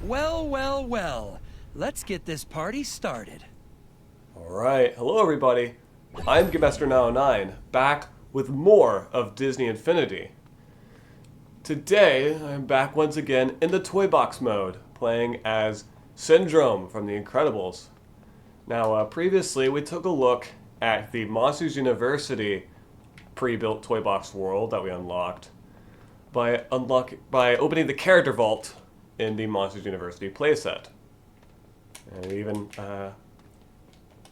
Well, well, well. Let's get this party started. Alright, hello everybody. I'm Gamemaster 909, back with more of Disney Infinity. Today, I'm back once again in the Toy Box mode, playing as Syndrome from The Incredibles. Now, previously we took a look at the Monsters University pre-built Toy Box world that we unlocked by opening the character vault in the Monsters University playset. And even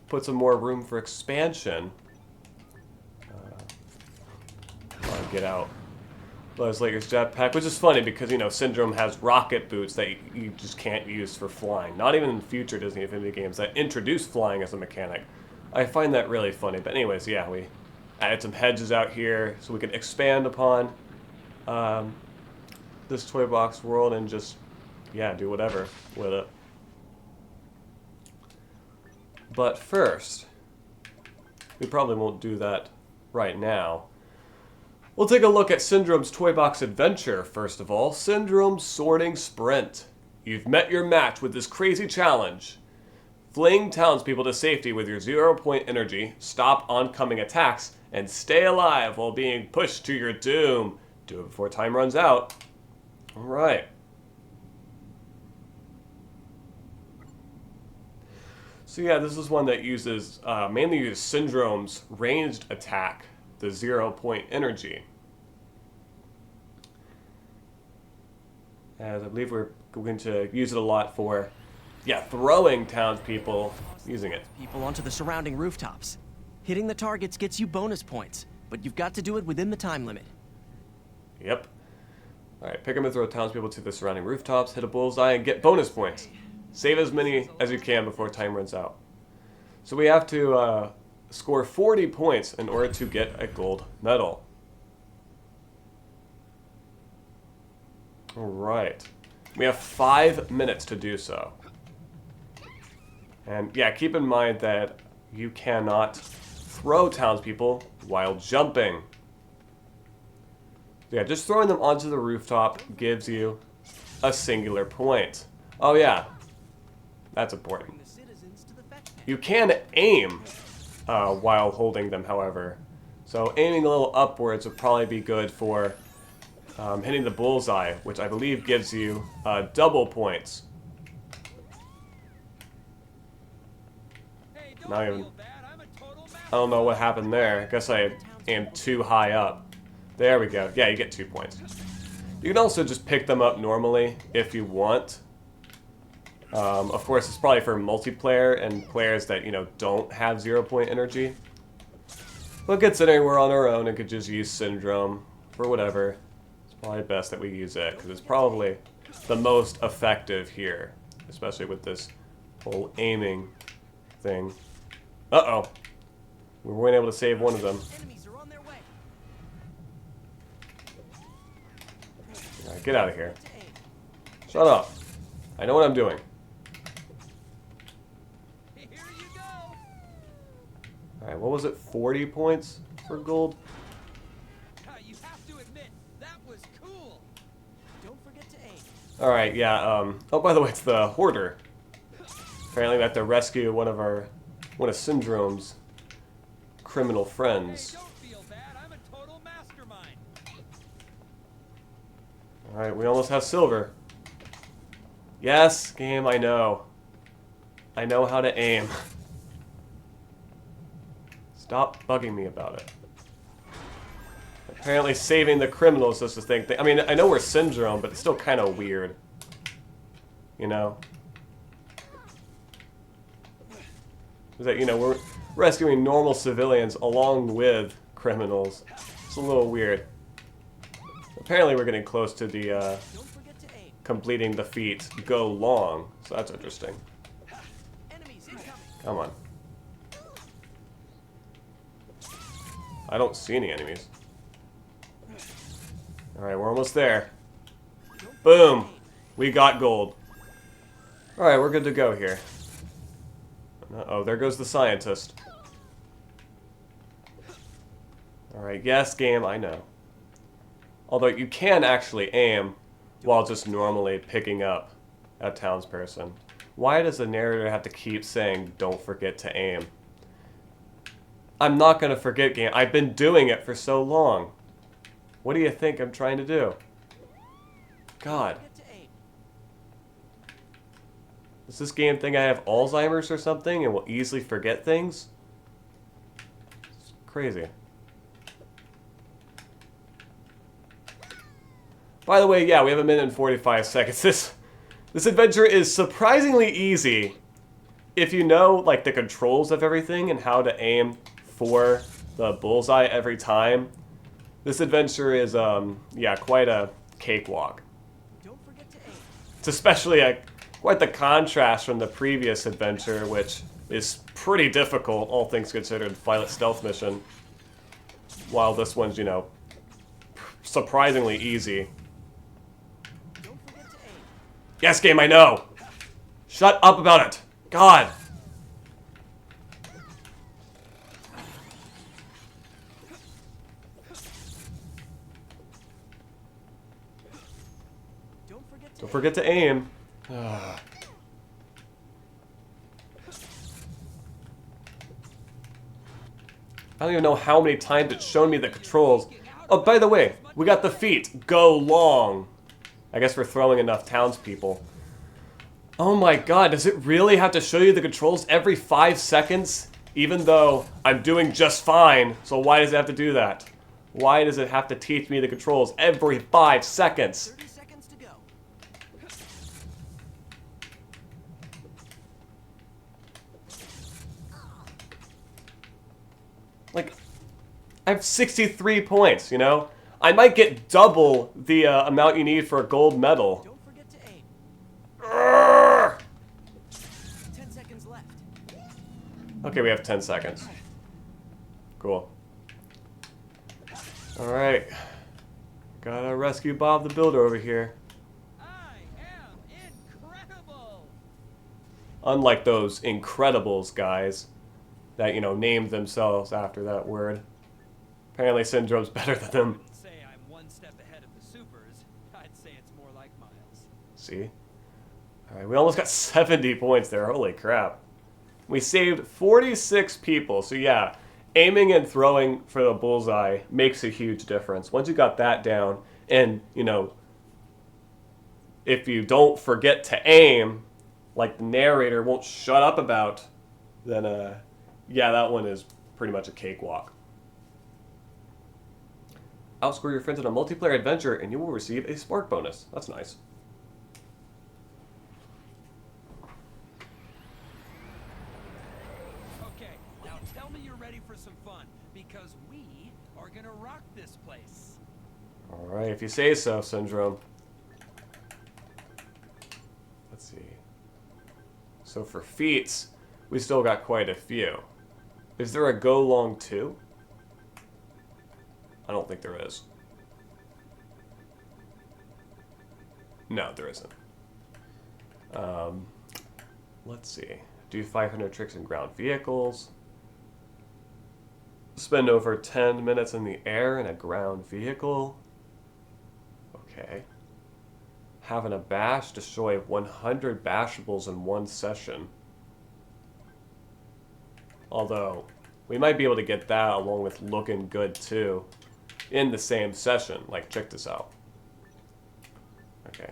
put some more room for expansion. Get out Buzz Lightyear's jetpack, which is funny because, you know, Syndrome has rocket boots that you just can't use for flying. Not even in future Disney Infinity games that introduce flying as a mechanic. I find that really funny. But anyways, yeah, we added some hedges out here so we can expand upon this Toy Box world and just, yeah, do whatever with it. But first, we probably won't do that right now. We'll take a look at Syndrome's Toy Box adventure, first of all. Syndrome's Sorting Sprint. You've met your match with this crazy challenge. Fling townspeople to safety with your 0-point energy, stop oncoming attacks, and stay alive while being pushed to your doom. Do it before time runs out. Alright. So yeah, this is one that uses, mainly uses Syndrome's ranged attack, the 0-point energy. As I believe we're going to use it a lot for, yeah, throwing townspeople using it. People onto the surrounding rooftops. Hitting the targets gets you bonus points, but you've got to do it within the time limit. Yep. Alright, pick them and throw townspeople to the surrounding rooftops, hit a bullseye, and get bonus points. Save as many as you can before time runs out. So we have to score 40 points in order to get a gold medal. Alright. We have 5 minutes to do so. And yeah, keep in mind that you cannot throw townspeople while jumping. Yeah, just throwing them onto the rooftop gives you a singular point. Oh yeah, that's important. You can aim while holding them, however. So aiming a little upwards would probably be good for hitting the bullseye, which I believe gives you double points. Not even. I don't know what happened there. I guess I aimed too high up. There we go. Yeah, you get 2 points. You can also just pick them up normally if you want. Of course, it's probably for multiplayer and players that, you know, don't have 0-point energy. But gets anywhere on our own and could just use Syndrome for whatever. It's probably best that we use it because it's probably the most effective here, especially with this whole aiming thing. Uh-oh. We weren't able to save one of them. Alright, get out of here. Shut up. I know what I'm doing. Alright, what was it? 40 points for gold? You have to admit, that was cool. Don't forget to aim. Alright, yeah, oh, by the way, it's the Hoarder. Apparently we have to rescue one of Syndrome's criminal friends. Hey, don't feel bad. I'm a total mastermind. Alright, we almost have silver. Yes, game, I know. I know how to aim. Stop bugging me about it. Apparently saving the criminals is the thing. I mean, I know we're Syndrome, but it's still kind of weird. You know? Is that, you know, we're rescuing normal civilians along with criminals. It's a little weird. Apparently we're getting close to the, completing the feat Go Long, so that's interesting. Come on. I don't see any enemies. Alright, we're almost there. Boom! We got gold. Alright, we're good to go here. Uh-oh, there goes the scientist. Alright, yes, game, I know. Although you can actually aim while just normally picking up a townsperson. Why does the narrator have to keep saying, don't forget to aim? I'm not going to forget game. I've been doing it for so long. What do you think I'm trying to do? God. Does this game think I have Alzheimer's or something and will easily forget things? It's crazy. By the way, yeah, we have 1 minute and 45 seconds. This adventure is surprisingly easy if you know, like, the controls of everything and how to aim for the bullseye every time. This adventure is, yeah, quite a cakewalk. Don't forget to aim. It's especially quite the contrast from the previous adventure, which is pretty difficult, all things considered, Violet Stealth Mission. While this one's, you know, surprisingly easy. Don't forget to aim. Yes, game, I know! Shut up about it! God! Don't forget to aim. I don't even know how many times it's shown me the controls. Oh, by the way, we got the feat. Go long. I guess we're throwing enough townspeople. Oh my god, does it really have to show you the controls every 5 seconds? Even though I'm doing just fine, so why does it have to do that? Why does it have to teach me the controls every 5 seconds? 30 seconds to go. Like, I have 63 points, you know? I might get double the amount you need for a gold medal. Don't forget to aim. Urgh! 10 seconds left. Okay, we have 10 seconds. Cool. Alright. Gotta rescue Bob the Builder over here. I am incredible. Unlike those Incredibles guys that, you know, named themselves after that word. Apparently Syndrome's better than them. I'd say I'm one step ahead of the supers. I'd say it's more like Miles. See? Alright, we almost got 70 points there. Holy crap. We saved 46 people. So yeah, aiming and throwing for the bullseye makes a huge difference. Once you got that down, and, you know, if you don't forget to aim, like the narrator won't shut up about, then, yeah, that one is pretty much a cakewalk. Outscore your friends in a multiplayer adventure, and you will receive a spark bonus. That's nice. Okay, now tell me you're ready for some fun, because we are gonna rock this place. Alright, if you say so, Syndrome. Let's see. So for feats, we still got quite a few. Is there a go long 2? I don't think there is. No, there isn't. Let's see. Do 500 tricks in ground vehicles. Spend over 10 minutes in the air in a ground vehicle. Okay. Having a bash, destroy 100 bashables in one session. Although, we might be able to get that along with looking good too in the same session. Like, check this out. Okay.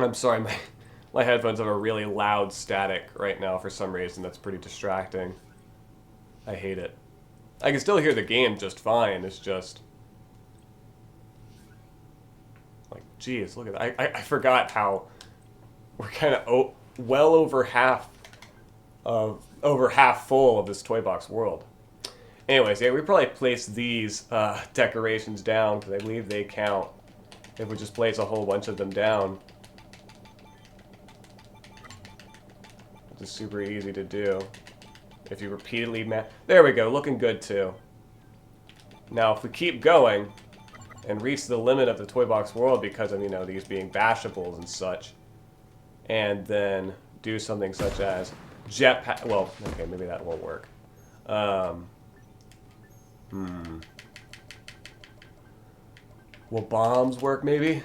I'm sorry, my headphones have a really loud static right now for some reason. That's pretty distracting. I hate it. I can still hear the game just fine. It's just... like, geez, look at that. I forgot how we're kind of well over half full of this Toy Box world. Anyways, yeah, we probably place these decorations down because I believe they count if we just place a whole bunch of them down. It's super easy to do. If you repeatedly there we go, looking good too. Now, if we keep going and reach the limit of the Toy Box world because of, you know, these being bashables and such, and then do something such as jetpack. Well, okay, maybe that won't work. Will bombs work, maybe?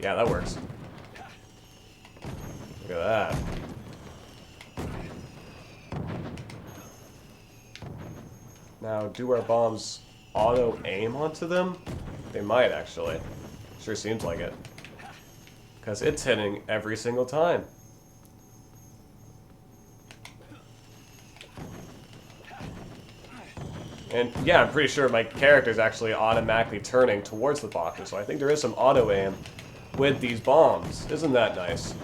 Yeah, that works. Look at that. Now, do our bombs auto-aim onto them? They might, actually. Sure seems like it. Because it's hitting every single time. And yeah, I'm pretty sure my character's actually automatically turning towards the boxes, so I think there is some auto-aim with these bombs. Isn't that nice?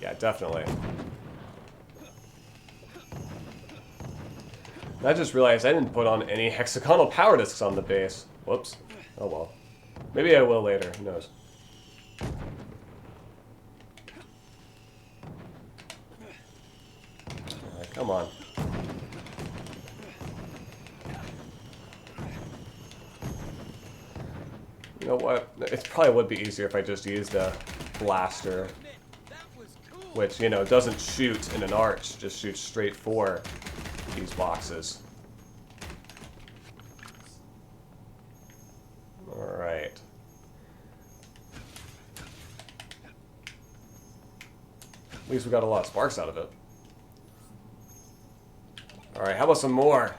Yeah, definitely. I just realized I didn't put on any hexagonal power discs on the base. Whoops. Oh well. Maybe I will later, who knows. Alright, come on. You know what? It probably would be easier if I just used a blaster. Which, you know, doesn't shoot in an arch, just shoots straight for these boxes. Alright. At least we got a lot of sparks out of it. Alright, how about some more?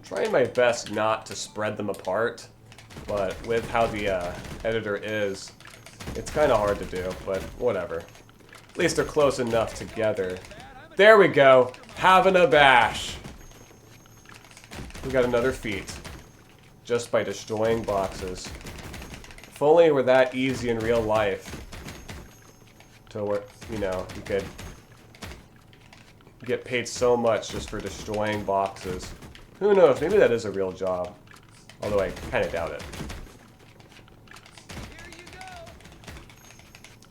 Trying my best not to spread them apart, but with how the editor is, it's kind of hard to do, but whatever. At least they're close enough together. There we go! Having a bash! We got another feat. Just by destroying boxes. If only it were that easy in real life. To where, you know, you could get paid so much just for destroying boxes. Who knows? Maybe that is a real job. Although I kind of doubt it.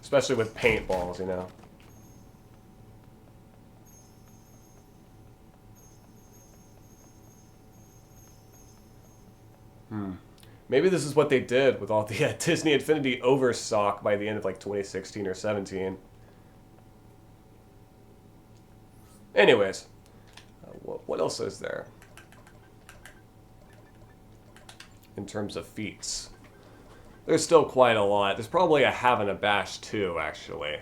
Especially with paintballs, you know. Maybe this is what they did with all the Disney Infinity overstock by the end of like 2016 or 17. Anyways, what else is there? In terms of feats. There's still quite a lot. There's probably a having a bash too, actually.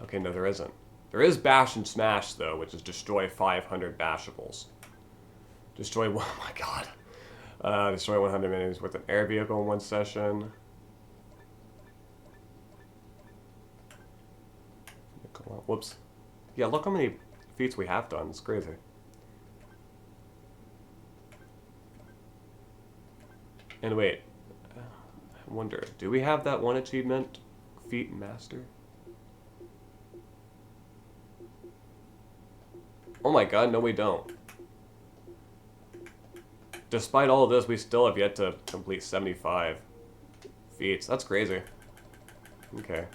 Okay, no, there isn't. There is bash and smash, though, which is destroy 500 bashables. Destroy, oh my god. Destroy 100 enemies with an air vehicle in one session. Whoops. Yeah, look how many feats we have done. It's crazy. And wait, I wonder, do we have that one achievement? Feat Master? Oh my god, no we don't. Despite all of this, we still have yet to complete 75 feats. That's crazy. Okay.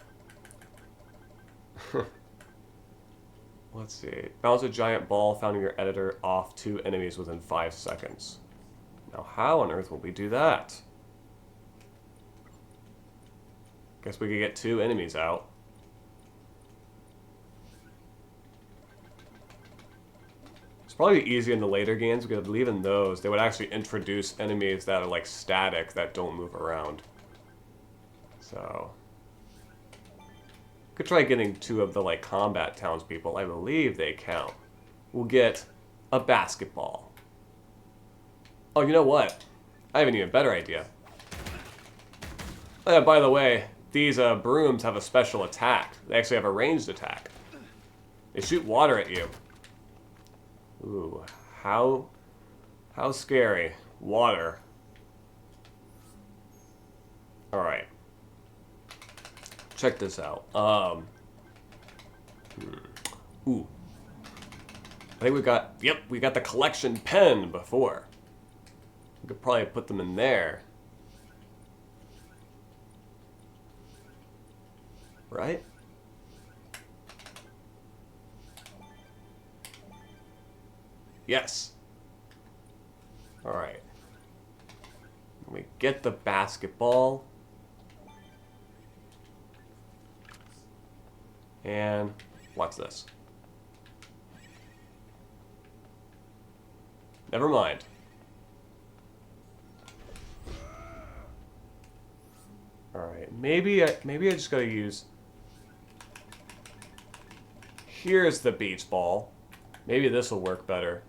Let's see. Bounce a giant ball found in your editor off 2 enemies within 5 seconds. Now, how on earth will we do that? Guess we could get 2 enemies out. It's probably easier in the later games, because I believe in those, they would actually introduce enemies that are like static, that don't move around. So, could try getting 2 of the like combat townspeople. I believe they count. We'll get a basketball. Oh, you know what? I have an even better idea. Oh, yeah, by the way, these brooms have a special attack. They actually have a ranged attack. They shoot water at you. Ooh, how scary. Water. Alright. Check this out. Ooh. I think we got, yep, we got the collection pen before. We could probably put them in there. right? Yes. Alright. We get the basketball. And watch this. Never mind. Alright, maybe I just gotta use... Here's the beach ball. Maybe this will work better.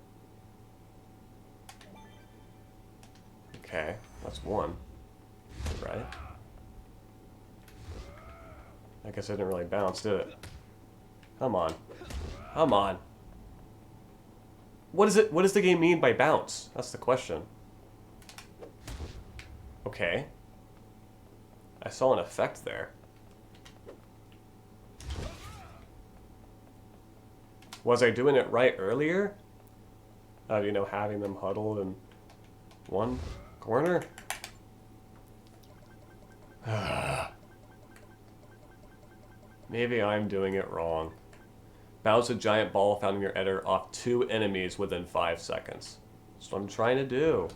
Okay, that's one. Right? I guess I didn't really bounce, did it? Come on. Come on. What does the game mean by bounce? That's the question. Okay. I saw an effect there. Was I doing it right earlier? You know, having them huddled in one corner? Maybe I'm doing it wrong. Bounce a giant ball found in your editor off 2 enemies within 5 seconds. That's what I'm trying to do.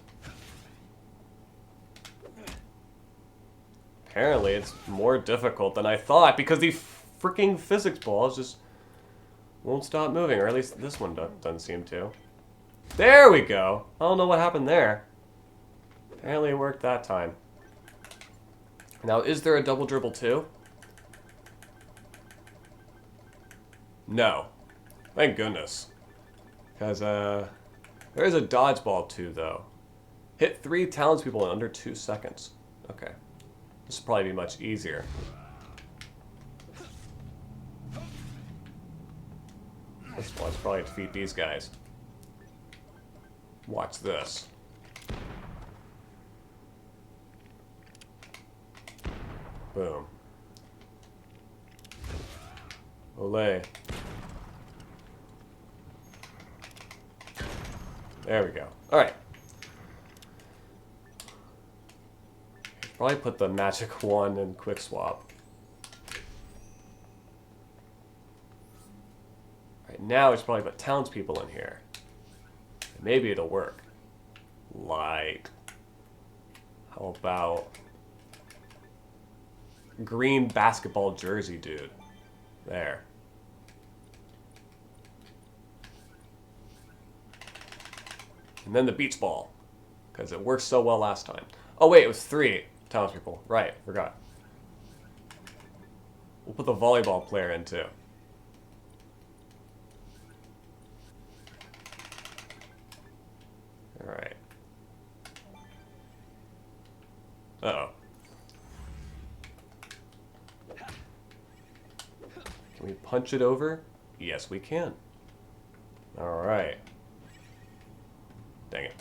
Apparently, it's more difficult than I thought because the freaking physics balls just won't stop moving, or at least this one doesn't seem to. There we go! I don't know what happened there. Apparently it worked that time. Now, is there a double dribble too? No. Thank goodness. Because, there is a dodgeball too, though. Hit 3 townspeople in under 2 seconds. Okay. This will probably be much easier. Let's probably defeat these guys. Watch this. Boom. Olay. There we go. Alright. Probably put the magic wand in quick swap. Alright, now we should probably put townspeople in here. Maybe it'll work. Like, how about green basketball jersey dude? There. And then the beach ball, because it worked so well last time. Oh wait, it was 3 townspeople. Right, forgot. We'll put the volleyball player in too. Alright. Uh-oh. Can we punch it over? Yes, we can. Alright. Dang it.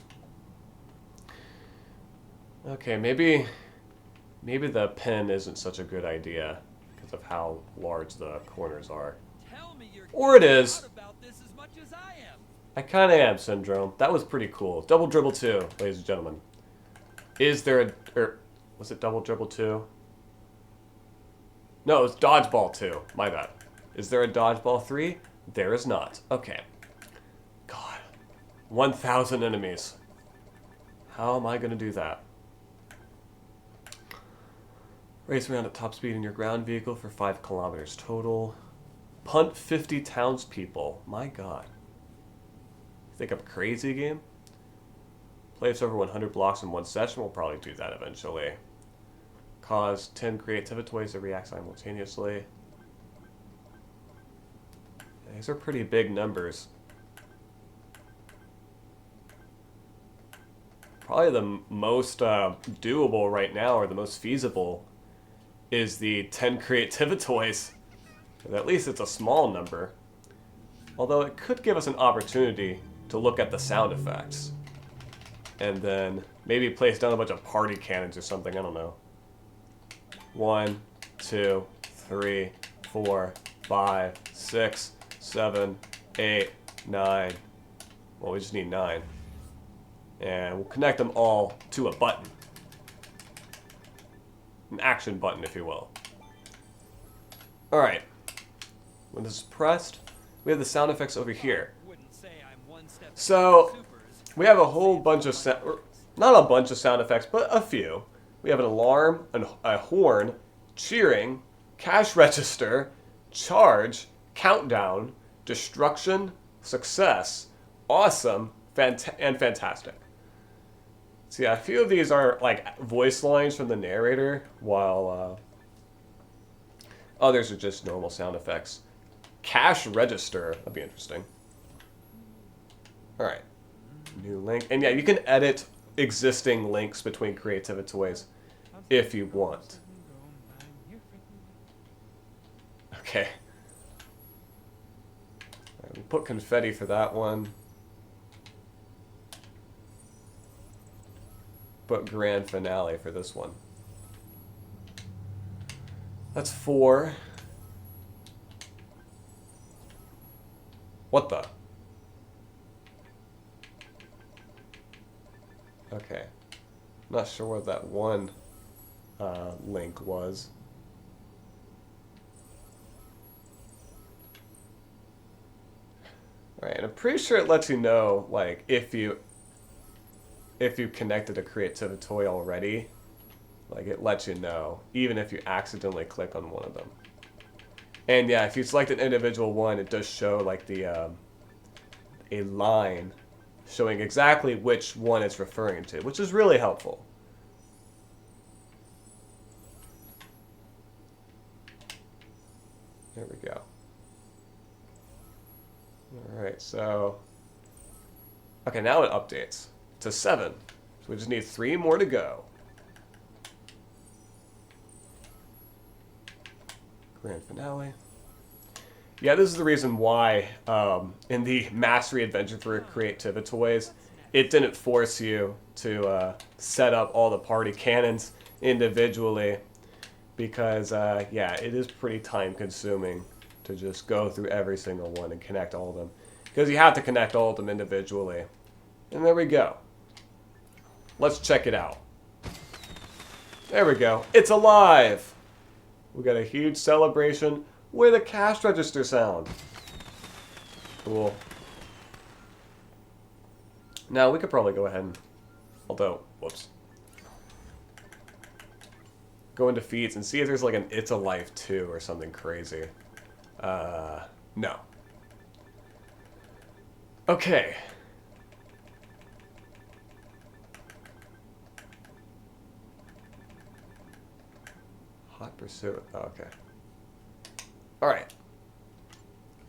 Okay, maybe the pin isn't such a good idea because of how large the corners are. Tell me you're Or it is. about this as much as I am. I kind of am, Syndrome. That was pretty cool. Double dribble 2, ladies and gentlemen. Is there a... was it double dribble 2? No, it was dodgeball 2. My bad. Is there a dodgeball 3? There is not. Okay. God. 1,000 enemies. How am I going to do that? Race around at top speed in your ground vehicle for 5 kilometers total. Punt 50 townspeople. My God. You think I'm crazy, game? Play us over 100 blocks in one session. We'll probably do that eventually. Cause 10 creativity toys to react simultaneously. These are pretty big numbers. Probably the most doable right now, or the most feasible, is the 10 creativity toys. At least it's a small number. Although it could give us an opportunity to look at the sound effects. And then maybe place down a bunch of party cannons or something, I don't know. 1, 2, 3, 4, 5, 6, 7, 8, 9. Well, we just need 9. And we'll connect them all to a button. An action button, if you will. Alright. When this is pressed, we have the sound effects over here. Wouldn't say I'm one step So, supers. we have a whole bunch of not a bunch of sound effects, but a few. We have an alarm, a horn, cheering, cash register, charge, countdown, destruction, success, awesome, and fantastic. So yeah, a few of these are like voice lines from the narrator, while others are just normal sound effects. Cash register, that'd be interesting. Alright. New link. And yeah, you can edit existing links between Creativity Toys if you want. Okay. Right, we'll put confetti for that one. Put grand finale for this one. That's 4. What the? Okay. Not sure what that one link was. Alright, and I'm pretty sure it lets you know, like, if you connected a Creativity Toy already. Like, it lets you know, even if you accidentally click on one of them. And yeah, if you select an individual one, it does show, like, the, a line showing exactly which one it's referring to, which is really helpful. There we go. Alright, so... Okay, now it updates to 7. So we just need 3 more to go. Grand finale. Yeah, this is the reason why in the Mastery Adventure for Creativity Toys, it didn't force you to set up all the party cannons individually, because yeah, it is pretty time consuming to just go through every single one and connect all of them, because you have to connect all of them individually. And there we go. Let's check it out. There we go. It's alive! We got a huge celebration with a cash register sound. Cool. Now we could probably go ahead and, although, whoops. Go into feats and see if there's like an It's Alive 2 or something crazy. No. Okay. Hot Pursuit. Oh, okay. Alright.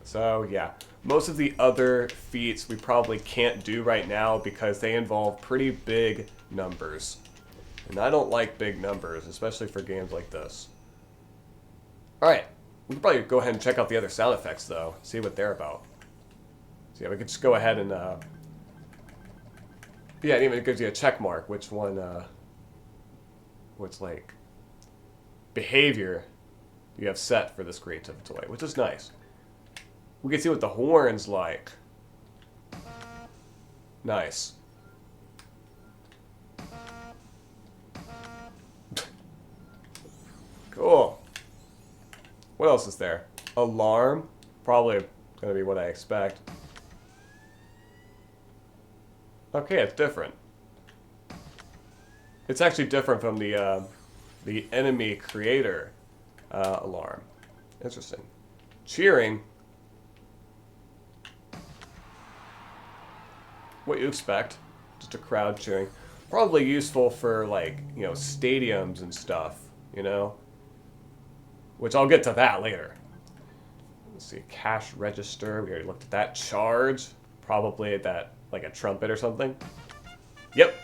So, yeah. Most of the other feats we probably can't do right now because they involve pretty big numbers. And I don't like big numbers, especially for games like this. Alright. We can probably go ahead and check out the other sound effects, though. See what they're about. So, yeah, we could just go ahead and, yeah, it even gives you a check mark, which one, what's like, behavior you have set for this Creativity Toy, which is nice. We can see what the horn's like. Nice. Cool. What else is there? Alarm. Probably gonna be what I expect. Okay, it's different. It's actually different from the enemy creator alarm. Interesting. Cheering. What you expect. Just a crowd cheering. Probably useful for, like, you know, stadiums and stuff, you know? Which I'll get to that later. Let's see, cash register. We already looked at that. Charge. Probably that, like a trumpet or something. Yep.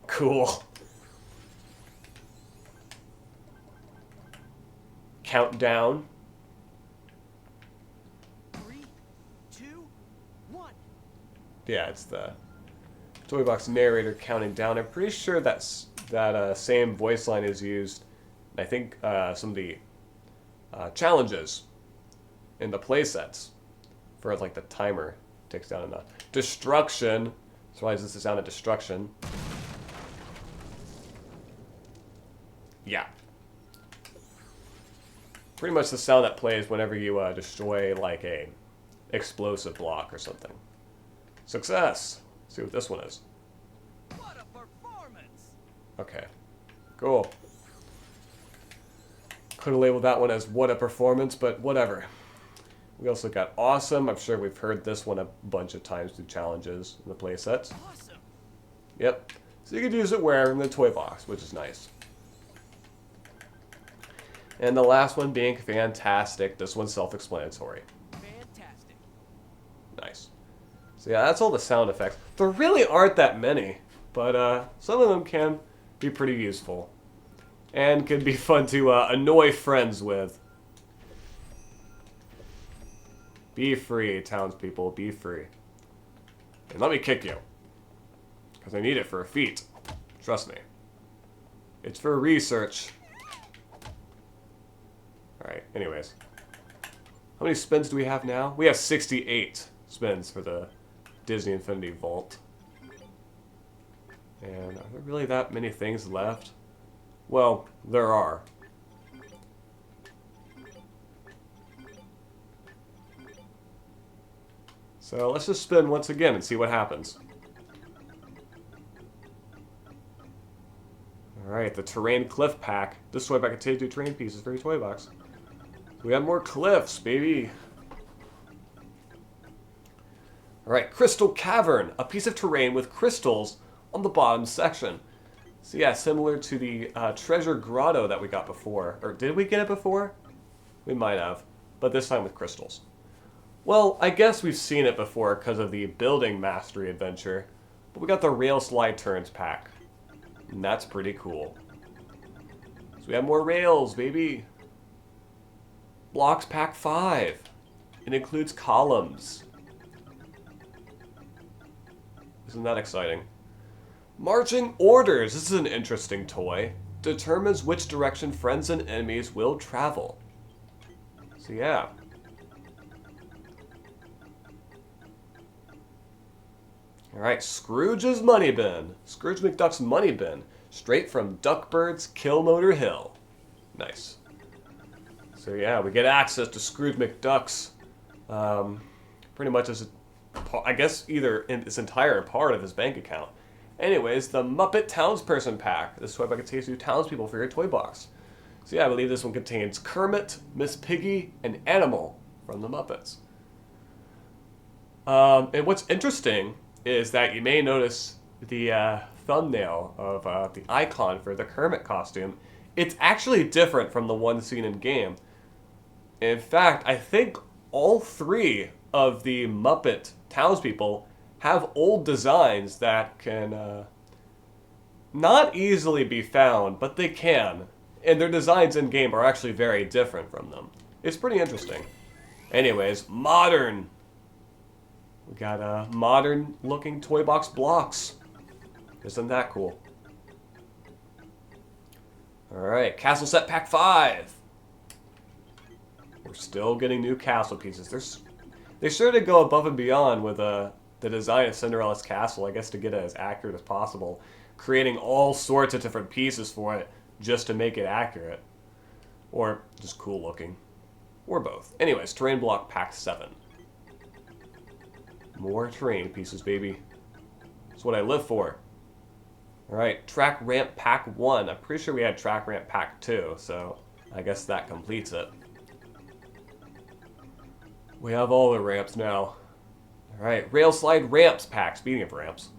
Cool. Countdown. 3, 2, 1. Yeah, it's the Toy Box narrator counting down. I'm pretty sure that same voice line is used, I think, some of the challenges in the playsets for, like, the timer ticks down enough. Destruction. So why is this the sound of destruction? Yeah. pretty much the sound that plays whenever you destroy like a explosive block or something. Success! Let's see what this one is. What a performance! Okay, cool. Could have labeled that one as what a performance, but whatever. We also got awesome. I'm sure we've heard this one a bunch of times through challenges in the playsets. Awesome! Yep. So you could use it wherever in the toy box, which is nice. And the last one being fantastic. This one's self-explanatory. Fantastic. Nice. So yeah, that's all the sound effects. There really aren't that many, but some of them can be pretty useful. And can be fun to annoy friends with. Be free, townspeople, be free. And let me kick you. Because I need it for a feat. Trust me. It's for research. Alright, anyways. How many spins do we have now? We have 68 spins for the Disney Infinity Vault. And are there really that many things left? Well, there are. So let's just spin once again and see what happens. Alright, the Terrain Cliff Pack. This toy pack contains 2 terrain pieces for your toy box. We have more cliffs, baby. Alright, Crystal Cavern. A piece of terrain with crystals on the bottom section. So yeah, similar to the Treasure Grotto that we got before. Or did we get it before? We might have. But this time with crystals. Well, I guess we've seen it before because of the Building Mastery adventure. But we got the Rail Slide Turns pack. And that's pretty cool. So we have more rails, baby. Blocks pack 5. It includes columns. Isn't that exciting? Marching Orders. This is an interesting toy. Determines which direction friends and enemies will travel. So yeah. Alright, Scrooge's Money Bin. Scrooge McDuck's Money Bin. Straight from Duckbird's Kill Motor Hill. Nice. So yeah, we get access to Scrooge McDuck's, pretty much as, I guess, either in its entire part of his bank account. Anyways, the Muppet Townsperson Pack. This toy pack contains 2 townspeople for your toy box. So yeah, I believe this one contains Kermit, Miss Piggy, and Animal from the Muppets. And what's interesting is that you may notice the thumbnail of the icon for the Kermit costume. It's actually different from the one seen in game. In fact, I think all 3 of the Muppet townspeople have old designs that can not easily be found, but they can. And their designs in game are actually very different from them. It's pretty interesting. Anyways, modern. We got modern looking toy box blocks. Isn't that cool? Alright, Castle Set Pack 5. We're still getting new castle pieces. They sure did go above and beyond with the design of Cinderella's castle, I guess, to get it as accurate as possible. Creating all sorts of different pieces for it just to make it accurate. Or just cool looking. Or both. Anyways, Terrain Block Pack 7. More terrain pieces, baby. That's what I live for. Alright, Track Ramp Pack 1. I'm pretty sure we had Track Ramp Pack 2, so I guess that completes it. We have all the ramps now. Alright, Rail Slide Ramps Pack. Speaking of ramps.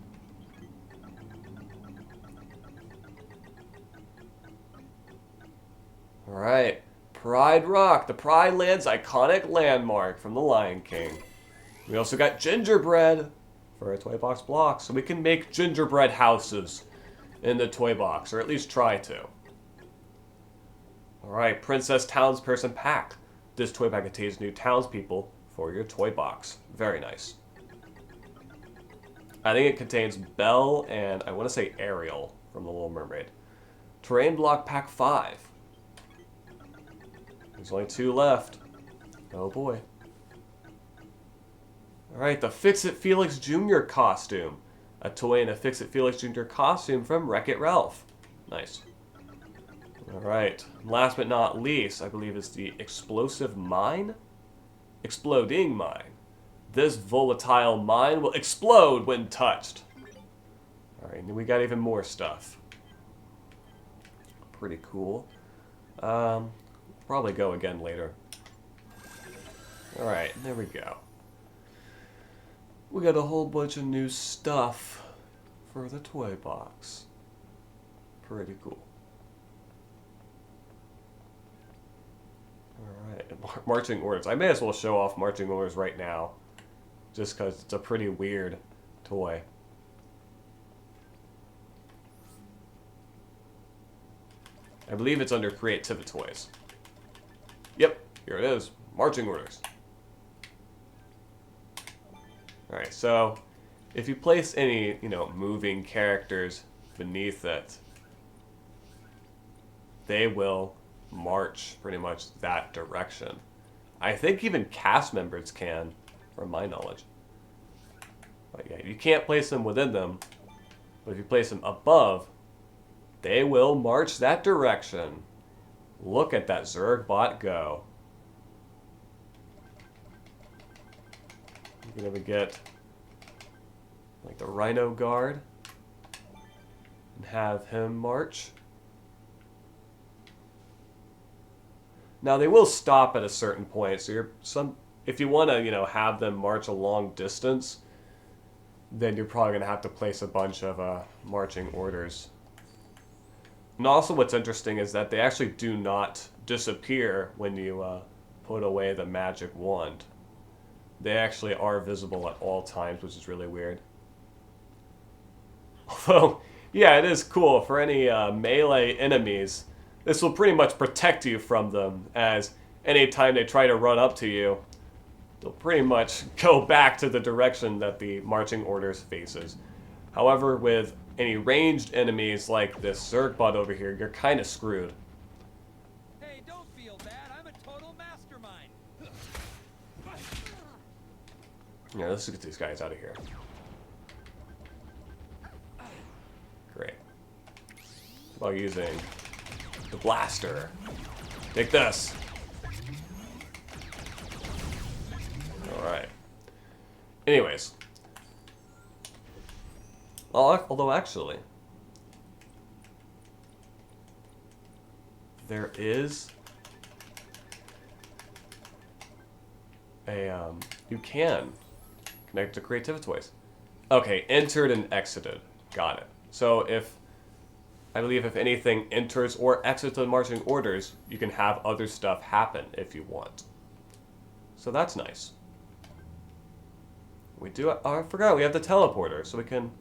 Alright, Pride Rock. The Pride Land's iconic landmark from The Lion King. We also got gingerbread for a toy box block, so we can make gingerbread houses in the toy box, or at least try to. Alright, Princess Townsperson Pack. This toy pack contains new townspeople for your toy box. Very nice. I think it contains Belle and I want to say Ariel from The Little Mermaid. Terrain Block Pack 5. There's only 2 left. Oh boy. Alright, the Fix-It Felix Jr. costume. A toy in a Fix-It Felix Jr. costume from Wreck-It Ralph. Nice. Alright, last but not least, I believe is the explosive mine? Exploding mine. This volatile mine will explode when touched. Alright, and we got even more stuff. Pretty cool. Probably go again later. Alright, there we go. We got a whole bunch of new stuff for the toy box. Pretty cool. Alright, marching orders. I may as well show off marching orders right now. Just because it's a pretty weird toy. I believe it's under Creativity Toys. Yep, here it is. Marching orders. Alright, so if you place any, moving characters beneath it, they will march pretty much that direction. I think even cast members can, from my knowledge. But yeah, you can't place them within them, but if you place them above, they will march that direction. Look at that Zerg bot go. You can even get like the Rhino Guard and have him march. Now they will stop at a certain point, so if you want to, have them march a long distance, then you're probably going to have to place a bunch of marching orders. And also what's interesting is that they actually do not disappear when you put away the magic wand. They actually are visible at all times, which is really weird. Although, yeah, it is cool. For any melee enemies, this will pretty much protect you from them, as anytime they try to run up to you, they'll pretty much go back to the direction that the marching orders faces. However, with any ranged enemies like this Zerg bot over here, you're kind of screwed. Hey, don't feel bad. I'm a total mastermind. Yeah, let's get these guys out of here. Great. While using the blaster. Take this. Alright. Anyways. Although actually, there is a, you can connect to Creativity Toys. Okay, entered and exited. Got it. So I believe if anything enters or exits the marching orders, you can have other stuff happen if you want. So that's nice. We do, oh, I forgot, we have the teleporter, so we can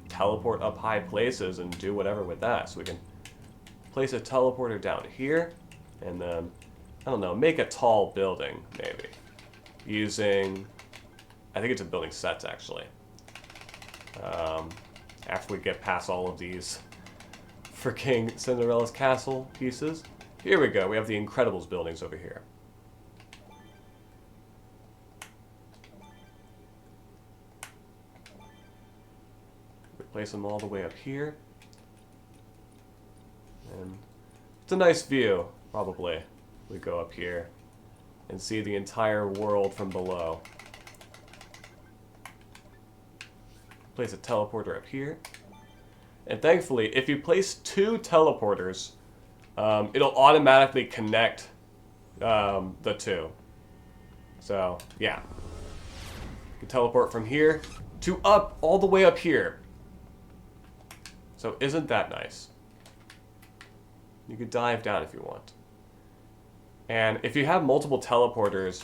teleport up high places and do whatever with that. So we can place a teleporter down here, and then, I don't know, make a tall building, maybe. Using, I think it's a building sets, actually. After we get past all of these freaking Cinderella's castle pieces. Here we go, we have the Incredibles buildings over here. Place them all the way up here. And it's a nice view, probably. We go up here and see the entire world from below. Place a teleporter up here. And thankfully, if you place 2 teleporters, it'll automatically connect the 2. So, yeah. You can teleport from here to up, all the way up here. So isn't that nice? You could dive down if you want. And if you have multiple teleporters,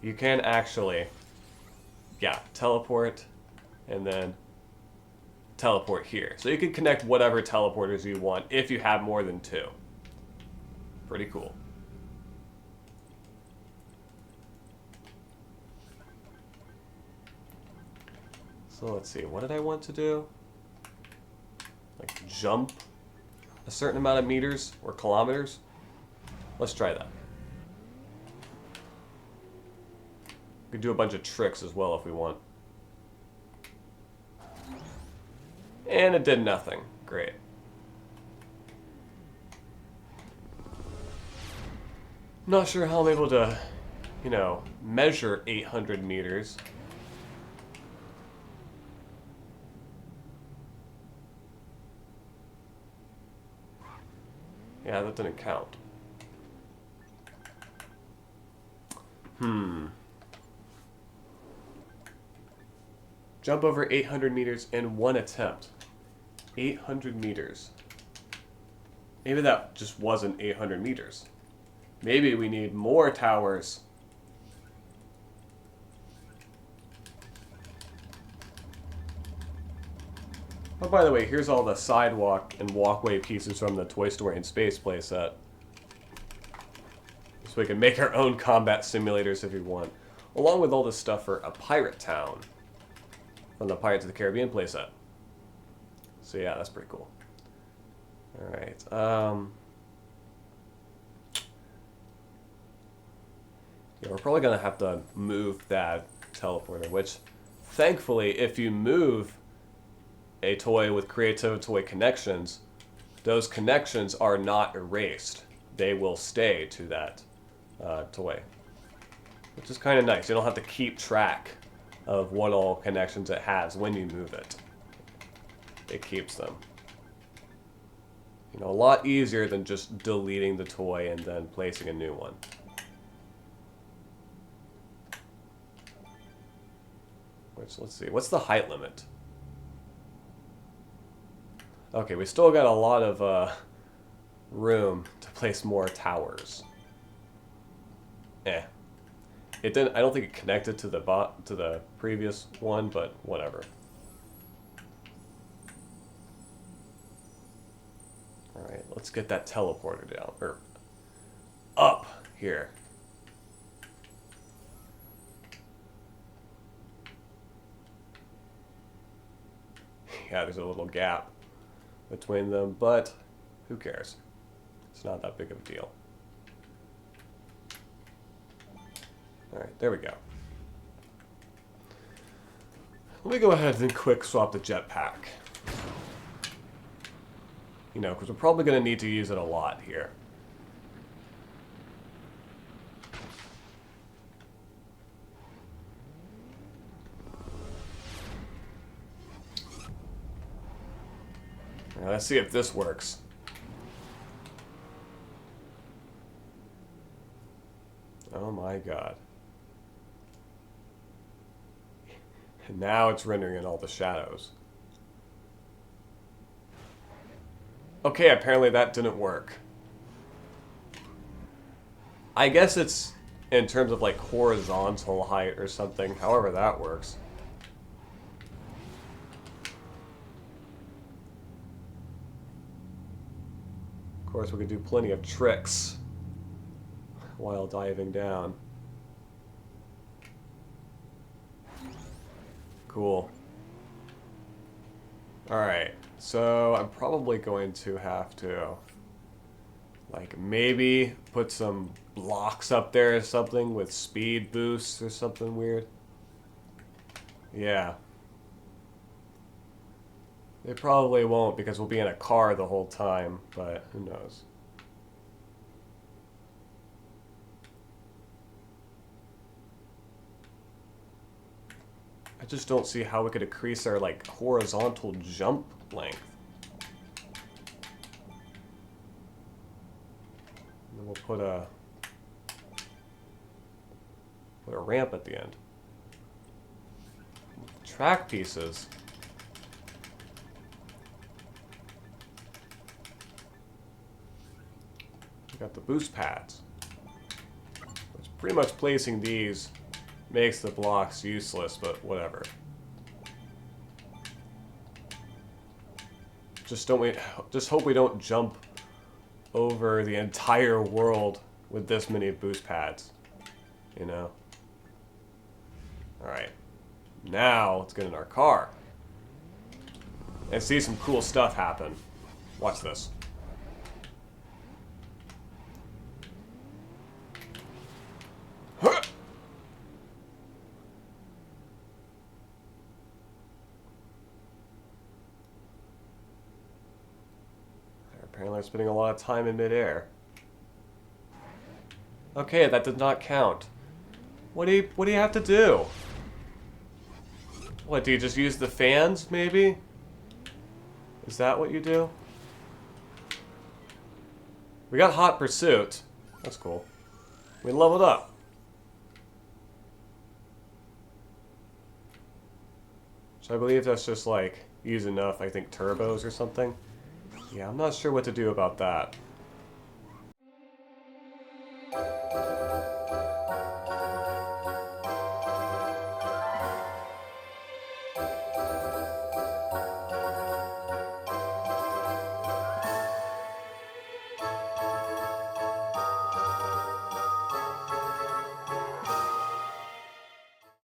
you can actually, yeah, teleport and then teleport here. So you can connect whatever teleporters you want if you have more than 2. Pretty cool. So let's see, what did I want to do? Like jump a certain amount of meters or kilometers. Let's try that. We could do a bunch of tricks as well if we want. And it did nothing. Great. Not sure how I'm able to, you know, measure 800 meters. Yeah, that didn't count. Jump over 800 meters in one attempt. 800 meters. Maybe that just wasn't 800 meters. Maybe we need more towers. Oh, by the way, here's all the sidewalk and walkway pieces from the Toy Story in Space playset. So we can make our own combat simulators if we want. Along with all this stuff for a pirate town from the Pirates of the Caribbean playset. So yeah, that's pretty cool. Alright, yeah, we're probably going to have to move that teleporter, which, thankfully, if you move a toy with Creative Toy connections, those connections are not erased. They will stay to that toy, which is kind of nice. You don't have to keep track of what all connections it has when you move it. It keeps them. You know, a lot easier than just deleting the toy and then placing a new one. Which, let's see, what's the height limit? Okay, we still got a lot of room to place more towers. It didn't. I don't think it connected to the previous one, but whatever. All right, let's get that teleporter down or up here. Yeah, there's a little gap between them, but who cares? It's not that big of a deal. Alright, there we go. Let me go ahead and quick swap the jetpack. You know, because we're probably going to need to use it a lot here. Now, let's see if this works. Oh my god. And now it's rendering in all the shadows. Okay, apparently that didn't work. I guess it's in terms of like horizontal height or something, however that works. Of course, we could do plenty of tricks while diving down. Cool. Alright, so I'm probably going to have to, like, maybe put some blocks up there or something with speed boosts or something weird. Yeah. They probably won't because we'll be in a car the whole time, but who knows. I just don't see how we could increase our, like, horizontal jump length. And then we'll put a ramp at the end. Track pieces. We got the boost pads. Which pretty much placing these makes the blocks useless, but whatever. Just hope we don't jump over the entire world with this many boost pads. You know? Alright. Now, let's get in our car. And see some cool stuff happen. Watch this. Apparently I'm spending a lot of time in midair. Okay, that did not count. What do you have to do? What, do you just use the fans, maybe? Is that what you do? We got Hot Pursuit. That's cool. We leveled up. So I believe that's just like use enough, I think, turbos or something. Yeah, I'm not sure what to do about that.